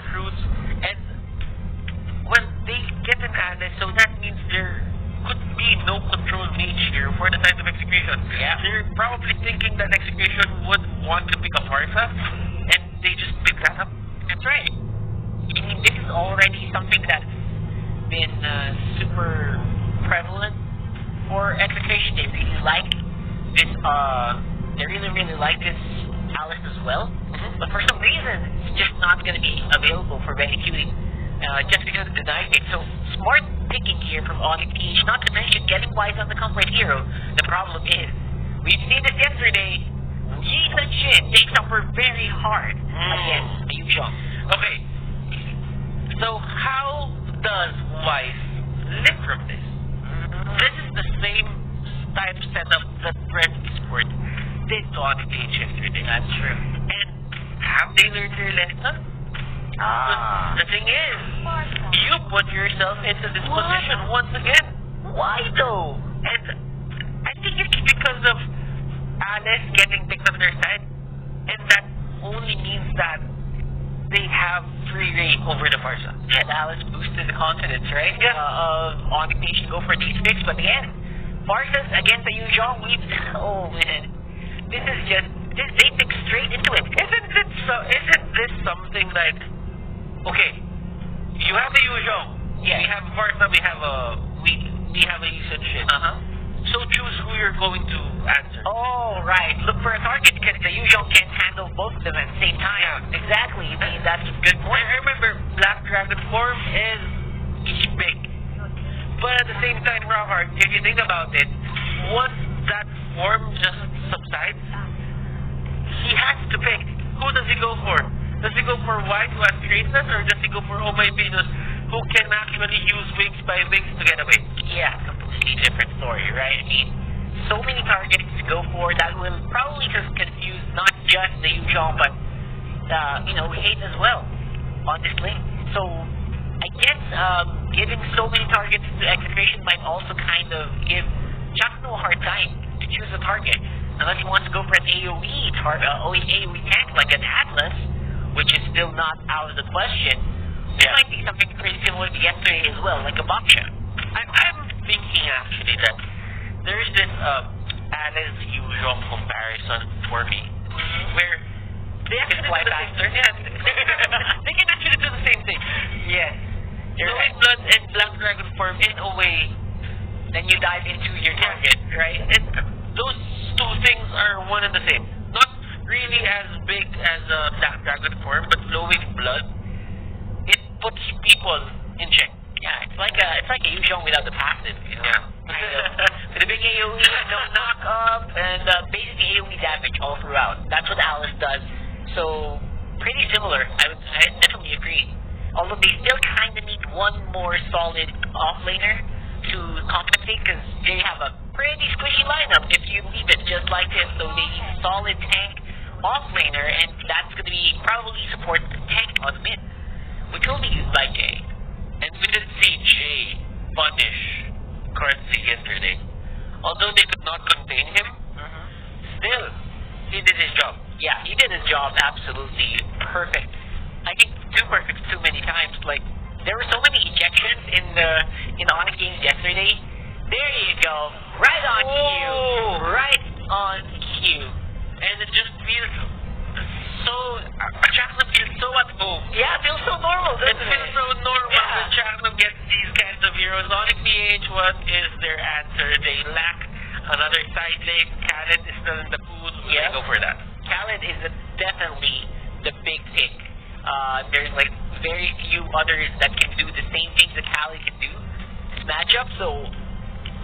recruits, and when they get an Alice, so that means there could be no control mage here for the side of execution. Yeah. They're probably thinking that execution would want to pick a Farsa, and they just pick that up. That's right. I mean, this is already something that's been super prevalent for execution. They really like this. They really like this Alice as well. But for some reason, it's just not going to be available for executing. Just because of the knife thing. So smart picking here from onic PH. Not to mention getting wise on the combat hero. The problem is, we've seen this yesterday. Yi Sun-shin they suffer very hard against the Yuzhong. Okay. So how does Wise live from this? This is the same type of setup that Red Sport did to onic PH yesterday. That's true. And have they learned their lesson? The thing is, you put yourself into this position once again. Why though? And I think it's because of Alice getting picked on their side, and that only means that they have free reign over the Farsa. And Alice boosted the confidence, right? Yeah. Of onic PH to go for these picks, but again, Farsas against the Yuzhong, oh man, this is just they pick straight into it. Isn't this something like, okay, you have the Yuzhong, Yeah. we have Farsa, we have a Yi Sun-shin. So choose who you're going to answer. Oh, right. Look for a target because the Yuzhong can't handle both of them at the same time. Yeah. Exactly. I mean, that's a good point. I remember Black Dragon form is big. But at the same time, Robert, if you think about it, once that form just subsides, he has to pick. Who does he go for? Does he go for White, who has greatness, or does he go for Oh My Venus, who can actually use wings by wings to get away? Yeah, completely different story, right? I mean, so many targets to go for that will probably just confuse not just the Yuzhong, but hate as well on this lane. So I guess giving so many targets to execution might also kind of give Chakno a hard time to choose a target, unless he wants to go for an AOE tank like an Atlas, which is still not out of the question. It might be something pretty similar to yesterday as well, like a Baksha. I'm thinking actually that there's this Alice Yuzhong comparison for me, where they actually do the same thing. Yeah, they can actually do the same thing. Yes. Knowing Blood and Black Dragon form in a way, Then you dive into your target, right? and those two things are one and the same. Not really as big as Black Dragon form, but flowing blood, it puts people in check. Yeah, it's like a Yuzhong without the passive, Yeah. With a big AOE, no knock up, and basically AOE damage all throughout. That's what Alice does. So pretty similar. I definitely agree. Although they still kind of need one more solid offlaner to compensate, because they have a pretty squishy lineup if you leave it just like this. So they need a solid tank offlaner, and that's going to be probably support tank on mid, which will be used by Jay. And we did see Jay punish Currency yesterday. Although they could not contain him, still, he did his job. Yeah, he did his job absolutely perfect. I think too perfect too many times. Like, there were so many ejections in the Onic games yesterday. There you go. Right on cue. Right on cue. And it just feels so, Chaknam feels so at home. Yeah, it feels so normal, It doesn't feels so normal Yeah. when Chaknam gets these kinds of heroes. Onic PH, what is their answer? They lack another side lane. Khaled is still in the pool. Yeah. They go for that. Khaled is definitely the big pick. There's like very few others that can do the same things that Khaled can do this matchup, so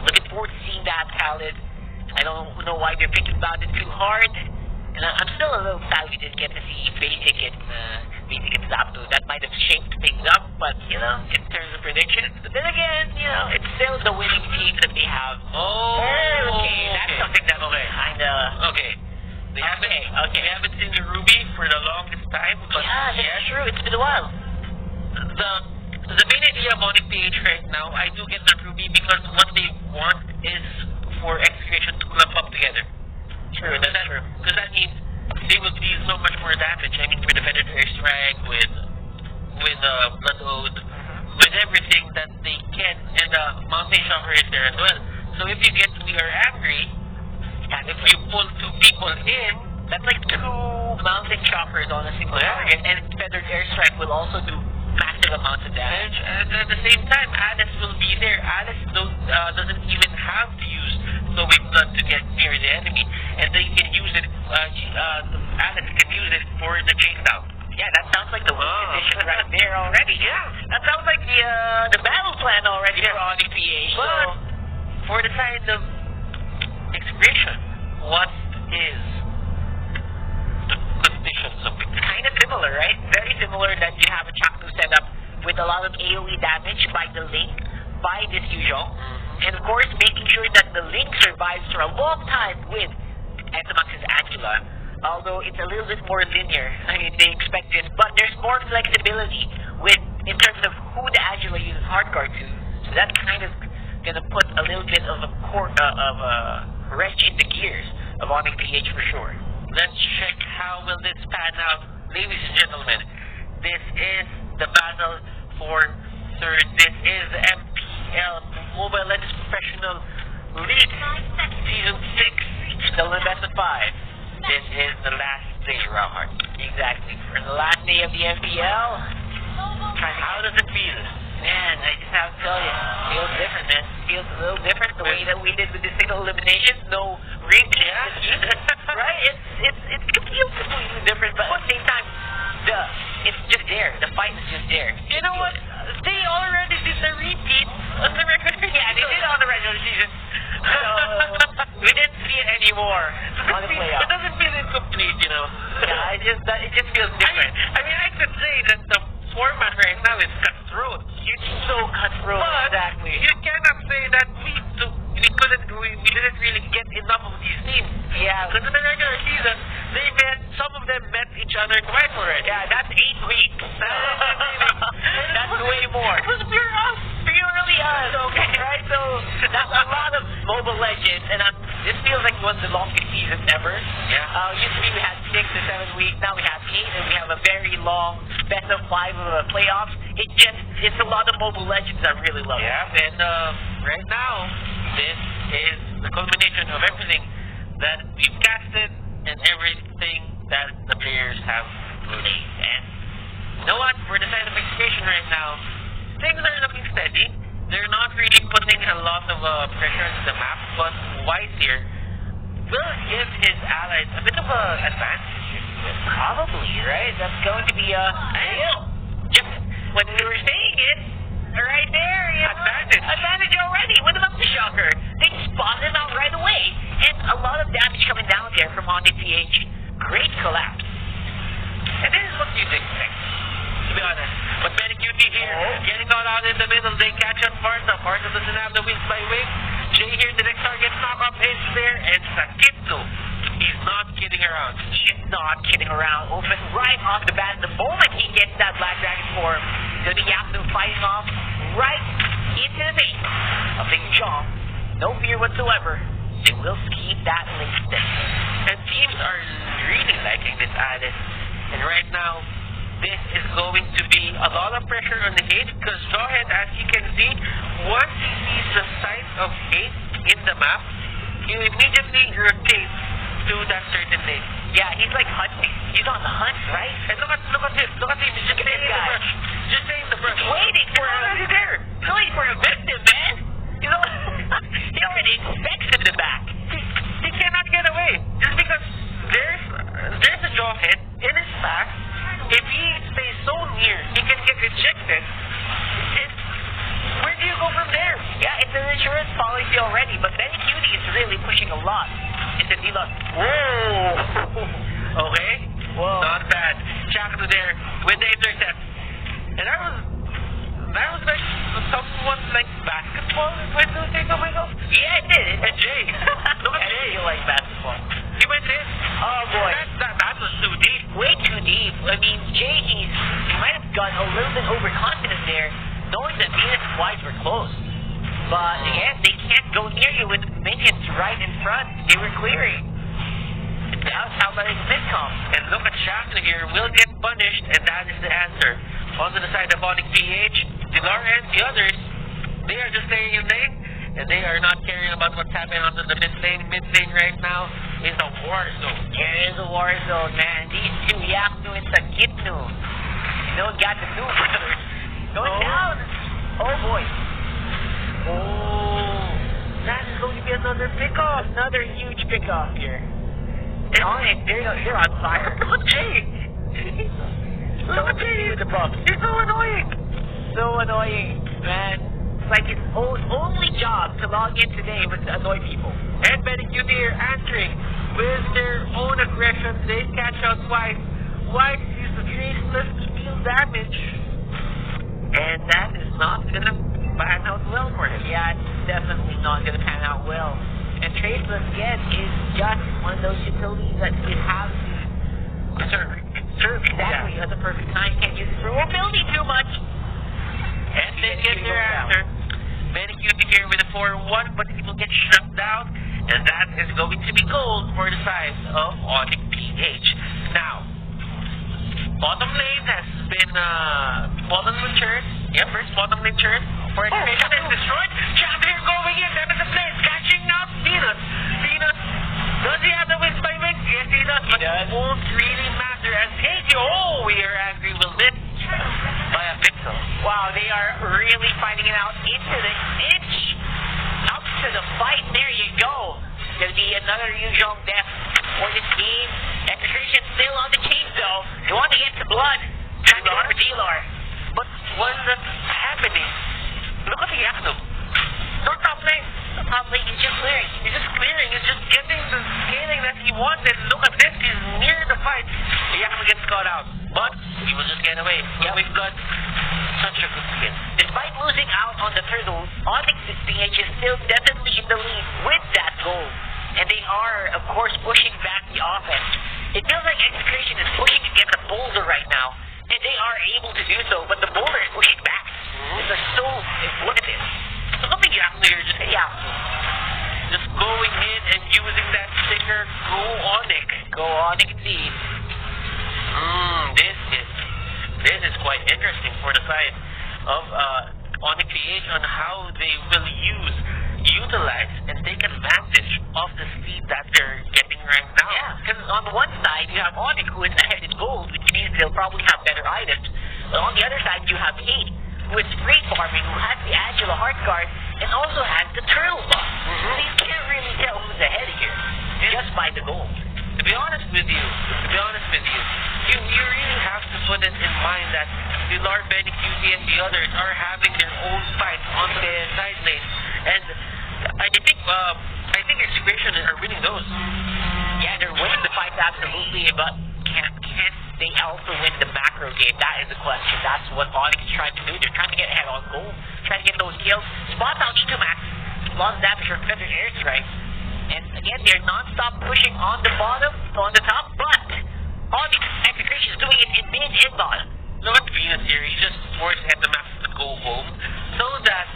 looking forward to seeing that, Khaled. I don't know why they're thinking about it too hard, and I'm still a little sad we didn't get to see Basic and Zapdo. That might have shaped things up, but in terms of predictions. But then again, it's still the winning team that they have. Okay, that's something that kinda. Okay. We haven't seen the Ruby for the longest time, but Yeah, that's true. It's been a while. the main idea of Onic PH right now, I do get the Ruby because what they want is for execution to clump up together. True, Because that means they will deal so much more damage. I mean, with Defender Airstrike, with mountain shocker is there as well. So if you get we are angry, and if you pull two people in, That's like 2 mountain shockers on a single target, and feathered airstrike will also do massive amounts of damage. and at the same time, Alice will be there. Alice doesn't even have to use flowing blood to get near the enemy, and they can use it. Alice can use it for the chase down. Yeah, that sounds like the win condition right there already. Yeah. That sounds like the battle plan already for onic PH. But for the side of execration, what is the conditions of victory? Kind of similar, right? Very similar that you have a Chaknu setup with a lot of AoE damage by the Link, by this Yuzhong, and of course making sure that the Link survives for a long time with Etomax's Angela. Although it's a little bit more linear, I mean they expect this, but there's more flexibility with in terms of who the Angela uses hardcore to. So that's kind of gonna put a little bit of a wrench in the gears of onic PH for sure. Let's check how will this pan out, ladies and gentlemen. This is the battle for third. This is the MPL Mobile Legends Professional League Season 6, still in best of 5. This is the last day, Rauhart. Exactly. For the last day of the MPL. How does it feel? Man, I just have to tell you, it feels different, man. It feels a little different the way that we did with the single eliminations. No repeat. Right? It feels completely different, but at the same time, it's just there. The fight is just there. You know what? They already did the repeat on the regular season. Yeah, they did it on the regular season. So, we didn't see it anymore on the playoffs. It doesn't feel incomplete, you know. Yeah, it just feels different. I mean, I could say that the format right now is cutthroat. It's so cutthroat, But exactly. you cannot say that we didn't really get enough of these teams. Yeah. Because in the regular season, some of them met each other twice already. Yeah, that's 8 weeks. That's way more. It was pure us. Purely us. Okay. Right? So, that's a lot of Mobile Legends, and this feels like one of the longest seasons ever. Yeah. Used to be we had 6 to 7 weeks, now we have 8, and we have a very long best of 5 playoffs. It's a lot of Mobile Legends I really love. Yeah, and right now, this is the culmination of everything that we've casted and everything that the players have played. And you know what? For the side of execution right now, things are looking steady. They're not really putting a lot of pressure on the map, but Wise here will give his allies a bit of an advantage. Probably, right? That's going to be just when we were saying it, right there, advantage already with the mountain shocker. They spot him out right away, and a lot of damage coming down there from onic PH. Great collapse. And this is what you'd expect, to be honest. But Medicuty here, getting all out in the middle, they catch on Farsa. Farsa doesn't have the wings by wing. Jay here, the next target knock up is there, and Sakitsu. He's not kidding around. He's not kidding around. Open right off the bat. The moment he gets that Black Dragon form, the Yasu fighting off right into the face of Big Chong. No fear whatsoever. They will keep that link steady. And teams are really liking this Alice. And right now, this is going to be a lot of pressure on the Hate, because Jawhead, as you can see, once he sees the sight of Hate in the map, he immediately rotates to that certain lane. Yeah, he's like hunting. He's on the hunt, right? And look at him. He's just staying in the brush. Just staying in the brush. Waiting for a victim, man. You know, he already expects him to back. He cannot get away. Just because there's a Jawhead in his path. If he stays so near, he can get rejected. Where do you go from there? Yeah, it's an insurance policy already, but Medicuty is really pushing a lot. It's a deal. Whoa! Okay. Whoa. Not bad. Chakra there with the intercept. And that was like somewhat like basketball, if I do say so myself. Yeah, it did. And Jay. Look at Jay. You like basketball. He went in. Oh, boy. That was too deep. Way too deep. I mean, Jay, he might have gotten a little bit overconfident there, knowing that Venus and Wise were close. But again, they can't go near you with minions right in front. They were clearing. Now, how about his mid-com? And look at Shaka here. Will get punished, and that is the answer. On to the side of onic PH, Dilar and the others They are just staying in lane, and they are not caring about what's happening on the mid lane. Mid lane right now is a war zone. It is a war zone, man. These two, Yaknu and Sagitnu. You know what got the two brothers? Going down. Oh, boy. Oh, that's going to be another pickoff. Another huge pickoff here. And onic, they're on fire. Look at Jay. Look at Jay. The buff. He's so annoying. So annoying, man. It's like his only job to log in today was to annoy people. And BenQ here answering with their own aggression. They catch out twice. White is the traceless steal damage. And that is not going to pan out well for him. Yeah, it's definitely not going to pan out well. And Traceless, again, is just one of those utilities that you have to serve exactly at the perfect time. Can't use it for mobility too much. And they get their answer. BenQ here with a 4-1, but he will get shut down. And that is going to be gold for the side of onic PH. Now, bottom lane has been bottom lane turn. Yeah, first bottom lane turn. For execution is destroyed. Champion going in. That is the place. Catching out Venus. Venus. Does he have the wins by wins? Yes, he does. But it won't really matter as oh, we are angry will miss by a pixel. Wow, they are really fighting it out into the inch. Up to the fight. There you go. It's going to be another usual death for this game. Execution still on the team, though. They want to get the blood. Trying to go for Delar. But what's happening? Look at the Yaknu. No top lane. The top lane is just clearing. He's just clearing. He's just getting the scaling that he wanted. Look at this. He's near the fight. The Yaknu gets caught out. But he will just get away. Yep. We've got such a good skin. Despite losing out on the turtle, onic PH is still definitely in the lead with that goal. And they are, of course, pushing back the offense. It feels like execution is pushing against the boulder right now. And they are able to do so, but the boulder is pushing back. Look at this. Look at the Yaknu here. Just going in and using that sticker. Go onic. Go onic indeed. This is quite interesting for the side of onic PH on how they will utilize and take advantage of the speed that they're getting right now. Yeah, because on one side you have onic who is ahead in gold, which means they'll probably have better items. But on the other side you have Kate, who is free farming, who has the Angela Heart Guard, and also has the turtle buff. So you can't really tell who's ahead here, just by the gold. To be honest with you, you really have to put it in mind that the Lord BenQ and the others are having their own fights on the side lane. And I think execution are winning those. Yeah, they're winning the fights absolutely, but can they also win the macro game? That is the question. That's what onic is trying to do. They're trying to get ahead on goal, trying to get those kills. Spots out Max, lots of damage from Feather Airstrike. And again, they're non-stop pushing on the bottom, on the top, but onic execution is doing it in mid and bottom. Look at Venus here. He just forced Max to go home so that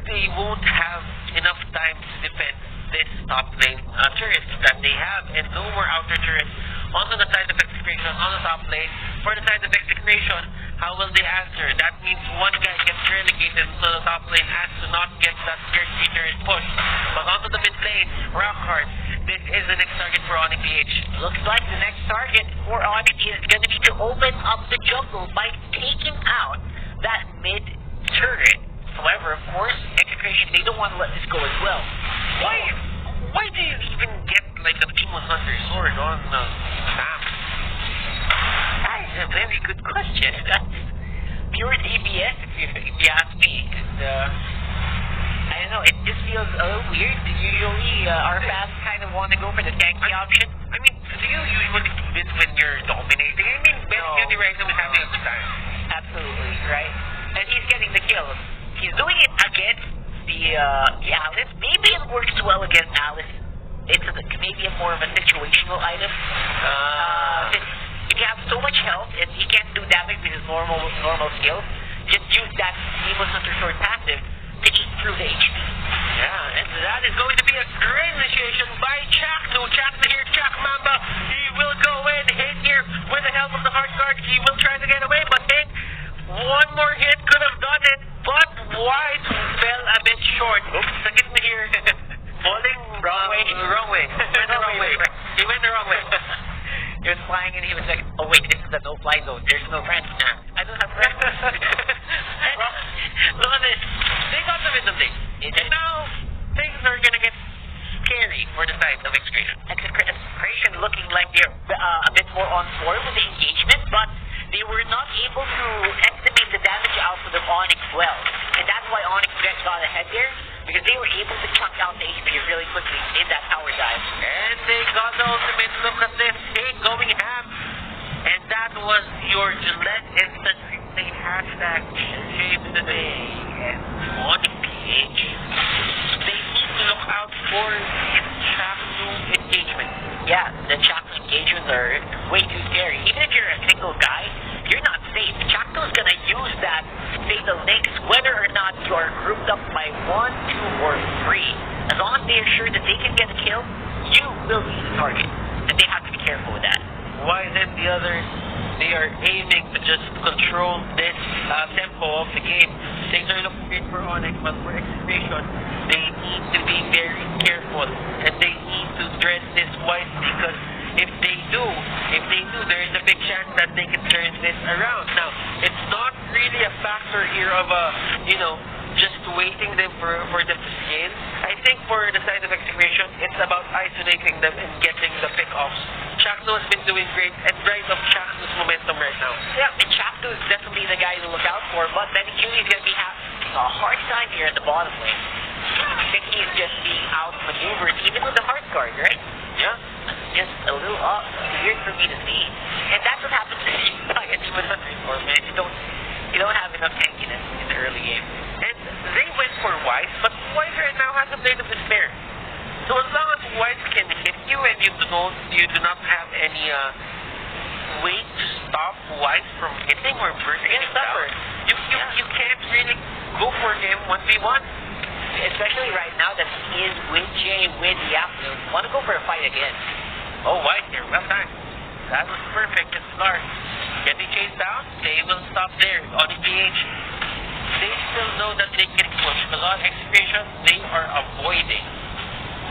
they won't have enough time to defend this top lane turrets that they have, and no more outer turrets on the side of execution on the top lane. For the side of execution, how will they answer? That means one guy gets relegated to the top lane as to not get that scarcity turret push. But onto the mid lane, Rockhard, this is the next target for onic PH. Looks like the next target for onic is going to be to open up the jungle by taking out that mid turret. However, of course, execution, they don't want to let this go as well. Why do you even get like a Demon Hunter sword on Sam? That is a very good question. That's pure DPS if you ask me. I don't know, it just feels a little weird. Usually our fans kind of want to go for the tanky option. I mean, do you usually do this when you're dominating? I mean, BenQ right now is having a good time. Absolutely, right? And he's getting the kills. He's doing it against the Alice. Maybe it works well against Alice. It's maybe more of a situational item. If you have so much health and he can't do damage with his normal skills, just use that Demon Hunter Sword passive to eat through the HP. Yeah, and that is going to be a great initiation by Chaknu. Chaknu here, Chak Mamba. He will go in, hit here with the help of the Heart Guard. He will try to get away, but then one more hit could have done it. But White fell a bit short. Oops, sakit na here. Falling Wrong way. Wrong way. Went the wrong way. He went the wrong way. He was flying and he was like, oh wait, this is a no-fly zone. There's no friends. I don't have friends. Look at this. They got the middle thing. And now, things are gonna get scary for the side of execration. Execration looking like they're a bit more on form with the engagement, but they were not able to estimate the damage output of onic well. And that's why onic got ahead there, because they were able to chunk out the HP really quickly in that power dive. And they got the ultimate. Look at this. They going ham. And that was your Gillette instant replay hashtag shave the day. And onic PH. They need to look out for its Chaknu engagement. Yeah, the Chaknu engagements are way too scary. Even if you're a single guy, you're not safe. Chaknu is gonna use that fatal links whether or not you are grouped up by 1, 2, or 3. As long as they are sure that they can get a kill, you will be the target. And they have to be careful with that. Why then the others, they are aiming to just control this tempo of the game. Things are looking great for onic, but for execration, they need to be very careful. And they need to dress this wisely, because if they do, there is a big chance that they can turn this around. Now, it's not really a factor here of just waiting them for them to scale. I think for the side of execration, it's about isolating them and getting the pick-offs. Chaknu has been doing great and right off Chaknu's momentum right now. Yeah, and Chaknu is definitely the guy to look out for, but then Huey's going to be having a hard time here at the bottom lane. I think he's just being outmaneuvered, even with the hard card, right? Yeah. Just a little weird for me to see. And that's what happens to these targets with the man. You don't have enough tankiness in the early game. And they went for Wise, but Wise right now has a blade of despair. So as long as Wise can hit you and you do not have any way to stop Wise from hitting or bursting him down, you can't really go for him 1v1. Especially right now that he is with Jay, with Yapnu. Want to go for a fight again. Oh, Wise here, well timed. That was perfect and smart. Getting chased down, they will stop there. onic PH, they still know that they can push, but on execution, they are avoiding.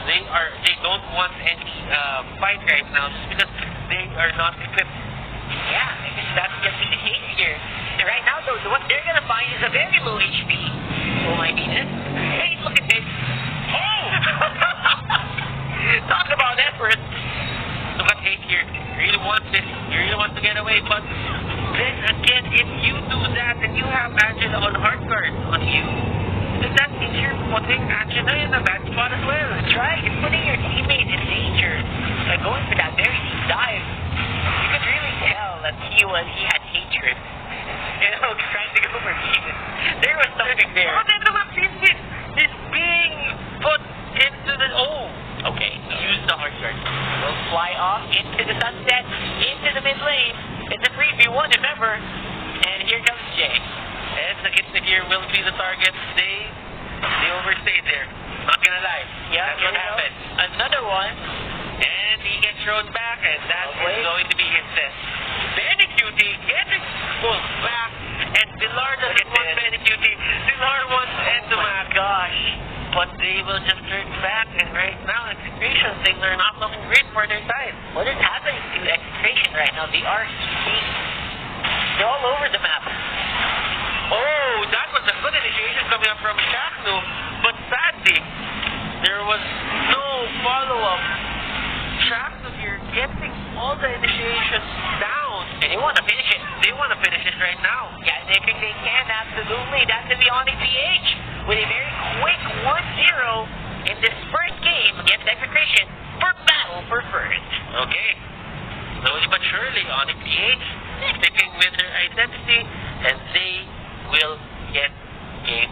They don't want any fight right now just because they are not equipped. Yeah, because that's getting the hate here. And right now, though, what they're gonna find is a very low HP. Oh my goodness. Hey, look at this. Oh! Talk about effort. Look at hate here. You really want this. You really want to get away, but then again, if you do that and you have Angela on hard guard on you, then that means you're putting Angela in a bad spot as well. That's right. It's putting your teammate in danger by going for that very deep dive. You could really tell that he had hatred. Trying to go for Steven. There was something there. Oh, then the map is being put into the... Oh! Okay, use the hard guard. We'll fly off into the sunset, into the mid lane. It's a 3v1, remember. And here comes Jay. And the Gitna here will be the target. They overstayed there. Not gonna lie. Yeah, that's what happened. Another one. And he gets thrown back, and that is going to be his death. Benny Cutie getting pulled back, and Pilar doesn't want Benny Cutie. Pilar wants Endomac. Gosh. But they will just turn back, and right now, execution things are not looking great for their side. What is happening to execution right now? They are they're all over the map. Oh, that was a good initiation coming up from Chaknu, but sadly, there was no follow-up. Chaknu here getting all the initiations down. And they want to finish it. They want to finish it right now. Yeah, they think they can, absolutely. That's the onic PH with a very quick 1-0 in this first game against execration for battle for first. Okay. Slowly but surely, onic PH sticking with their identity, and they will get game